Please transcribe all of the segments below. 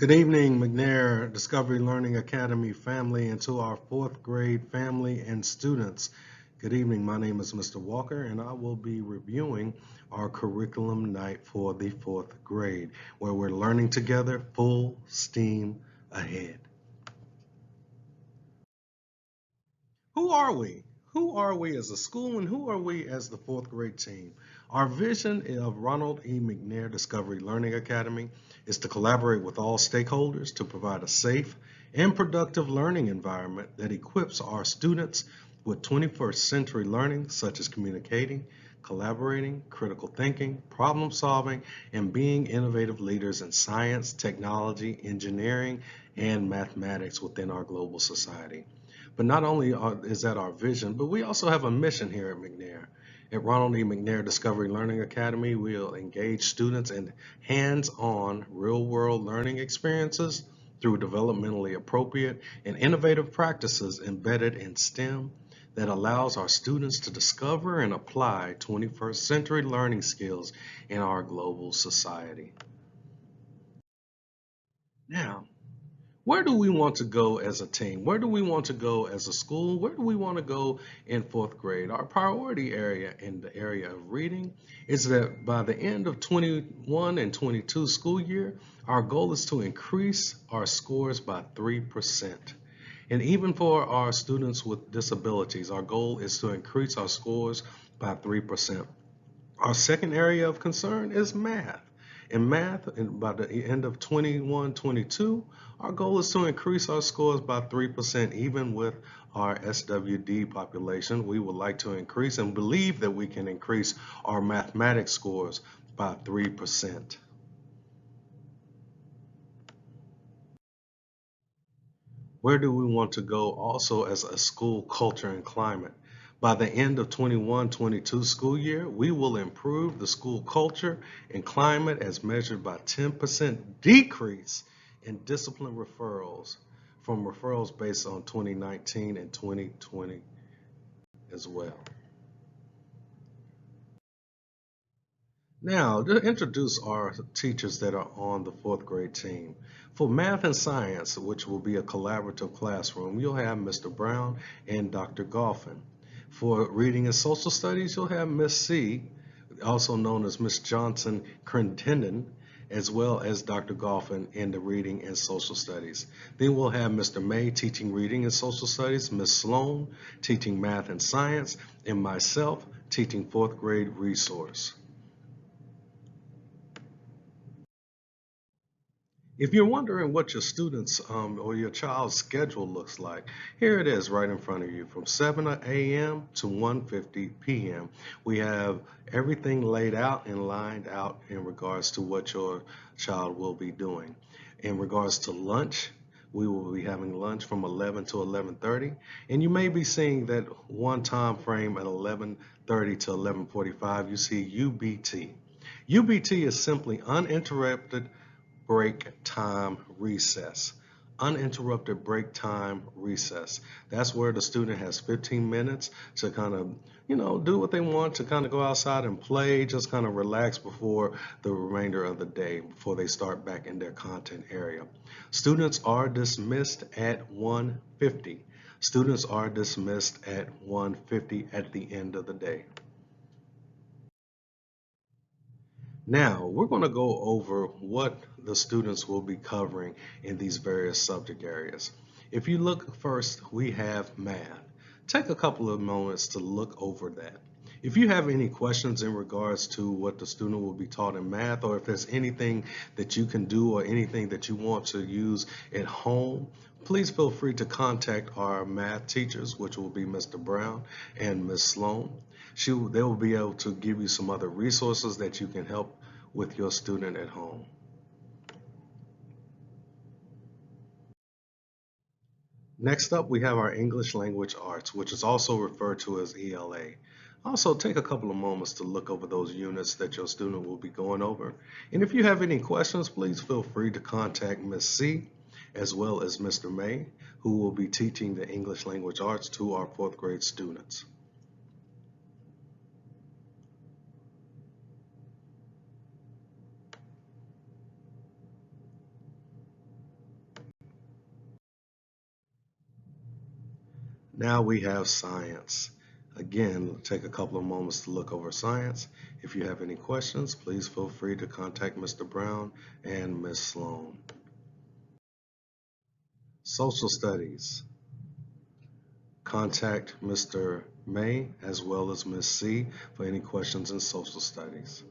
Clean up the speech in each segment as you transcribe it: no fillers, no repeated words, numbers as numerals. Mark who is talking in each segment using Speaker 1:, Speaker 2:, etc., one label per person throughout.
Speaker 1: Good evening, McNair Discovery Learning Academy family, and to our fourth grade family and students. Good evening. My name is Mr. Walker, and I will be reviewing our curriculum night for the fourth grade, where we're learning together full steam ahead. Who are we? Who are we as a school, and who are we as the fourth grade team? Our vision of Ronald E. McNair Discovery Learning Academy is to collaborate with all stakeholders to provide a safe and productive learning environment that equips our students with 21st century learning, such as communicating, collaborating, critical thinking, problem solving, and being innovative leaders in science, technology, engineering, and mathematics within our global society. But not only is that our vision, but we also have a mission here at McNair. At Ronald E. McNair Discovery Learning Academy, we'll engage students in hands-on, real-world learning experiences through developmentally appropriate and innovative practices embedded in STEM that allows our students to discover and apply 21st century learning skills in our global society. Now, where do we want to go as a team? Where do we want to go as a school? Where do we want to go in fourth grade? Our priority area in the area of reading is that by the end of 21 and 22 school year, our goal is to increase our scores by 3%. And even for our students with disabilities, our goal is to increase our scores by 3%. Our second area of concern is math. In math, and by the end of 21, 22, our goal is to increase our scores by 3%. Even with our SWD population, we would like to increase and believe that we can increase our mathematics scores by 3%. Where do we want to go also as a school culture and climate? By the end of 21-22 school year, we will improve the school culture and climate as measured by 10% decrease in discipline referrals from referrals based on 2019 and 2020 as well. Now, to introduce our teachers that are on the fourth grade team. For math and science, which will be a collaborative classroom, you'll have Mr. Brown and Dr. Golphin. For reading and social studies, you'll have Miss C, also known as Miss Johnson Crittenden, as well as Dr. Golphin in the reading and social studies. Then we'll have Mr. May teaching reading and social studies, Miss Sloan teaching math and science, and myself teaching fourth grade resource. If you're wondering what your students or your child's schedule looks like, here it is right in front of you. From 7 a.m. to 1:50 p.m. We have everything laid out and lined out in regards to what your child will be doing. In regards to lunch, we will be having lunch from 11 to 11:30, and you may be seeing that one time frame at 11:30 to 11:45. You see UBT. UBT is simply uninterrupted break time recess. Uninterrupted break time recess. That's where the student has 15 minutes to kind of, do what they want, to kind of go outside and play, just kind of relax before the remainder of the day, before they start back in their content area. Students are dismissed at 1:50. Students are dismissed at 1:50 at the end of the day. Now, we're going to go over what the students will be covering in these various subject areas. If you look first, we have math. Take a couple of moments to look over that. If you have any questions in regards to what the student will be taught in math, or if there's anything that you can do or anything that you want to use at home, please feel free to contact our math teachers, which will be Mr. Brown and Ms. Sloan. They will be able to give you some other resources that you can help with your student at home. Next up, we have our English Language Arts, which is also referred to as ELA. Also, take a couple of moments to look over those units that your student will be going over. And if you have any questions, please feel free to contact Ms. C as well as Mr. May, who will be teaching the English Language Arts to our fourth grade students. Now we have science. Again, take a couple of moments to look over science. If you have any questions, please feel free to contact Mr. Brown and Ms. Sloan. Social studies. Contact Mr. May as well as Ms. C for any questions in social studies.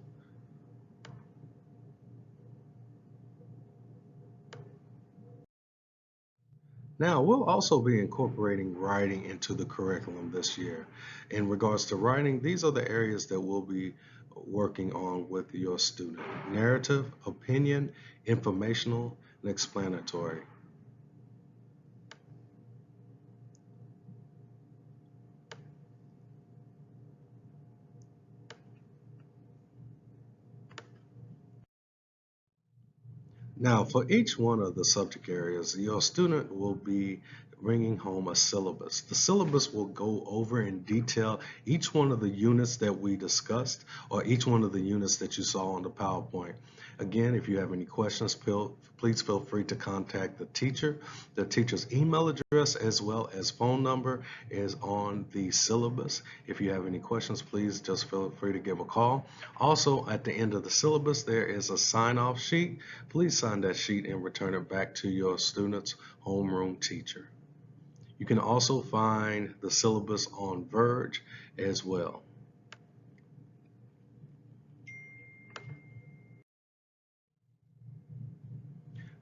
Speaker 1: Now, we'll also be incorporating writing into the curriculum this year. In regards to writing, these are the areas that we'll be working on with your student. Narrative, opinion, informational, and explanatory. Now, for each one of the subject areas, your student will be bringing home a syllabus. The syllabus will go over in detail each one of the units that we discussed or each one of the units that you saw on the PowerPoint. Again, if you have any questions, please feel free to contact the teacher. The teacher's email address as well as phone number is on the syllabus. If you have any questions, please just feel free to give a call. Also, at the end of the syllabus, there is a sign-off sheet. Please sign that sheet and return it back to your student's homeroom teacher. You can also find the syllabus on Verge as well.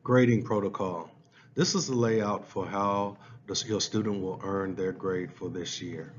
Speaker 1: Grading protocol. This is the layout for how your student will earn their grade for this year.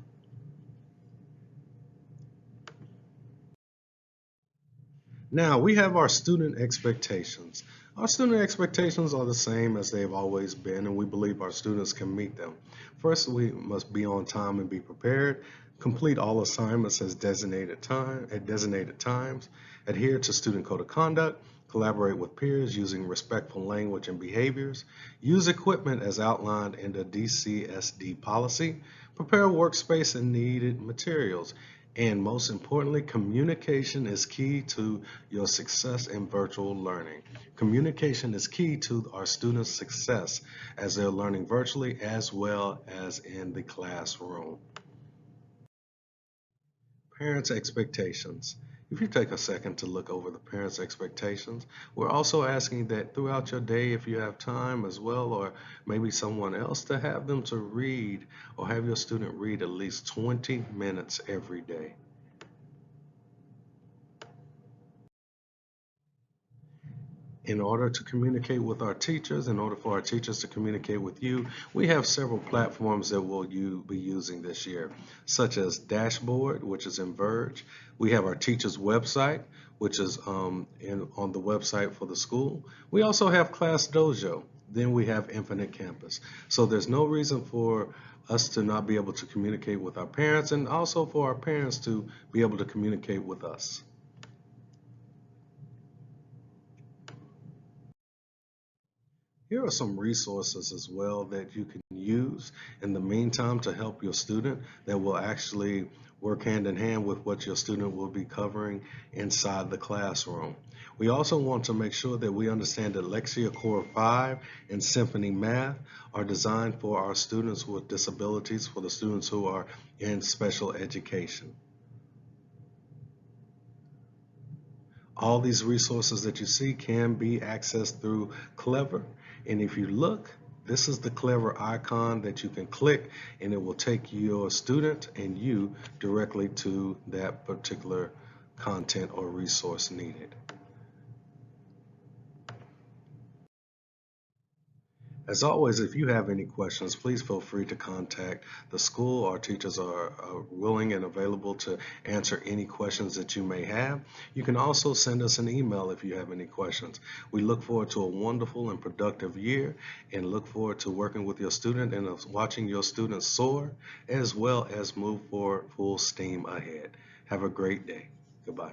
Speaker 1: Now we have our student expectations. Our student expectations are the same as they've always been, and we believe our students can meet them. First, we must be on time and be prepared, complete all assignments at designated times, adhere to student code of conduct, collaborate with peers using respectful language and behaviors, use equipment as outlined in the DCSD policy, prepare workspace and needed materials, and most importantly, communication is key to your success in virtual learning. Communication is key to our students' success as they're learning virtually as well as in the classroom. Parents' expectations. If you take a second to look over the parents' expectations, we're also asking that throughout your day, if you have time as well, or maybe someone else, to have them to read or have your student read at least 20 minutes every day. In order to communicate with our teachers, in order for our teachers to communicate with you, we have several platforms that we'll be using this year, such as Dashboard, which is in Verge. We have our teachers' website, which is on the website for the school. We also have Class Dojo. Then we have Infinite Campus. So there's no reason for us to not be able to communicate with our parents, and also for our parents to be able to communicate with us. Here are some resources as well that you can use in the meantime to help your student that will actually work hand in hand with what your student will be covering inside the classroom. We also want to make sure that we understand that Lexia Core 5 and Symphony Math are designed for our students with disabilities, for the students who are in special education. All these resources that you see can be accessed through Clever. And if you look, this is the Clever icon that you can click, and it will take your student and you directly to that particular content or resource needed. As always, if you have any questions, please feel free to contact the school. Our teachers are willing and available to answer any questions that you may have. You can also send us an email if you have any questions. We look forward to a wonderful and productive year and look forward to working with your student and watching your students soar as well as move forward full steam ahead. Have a great day. Goodbye.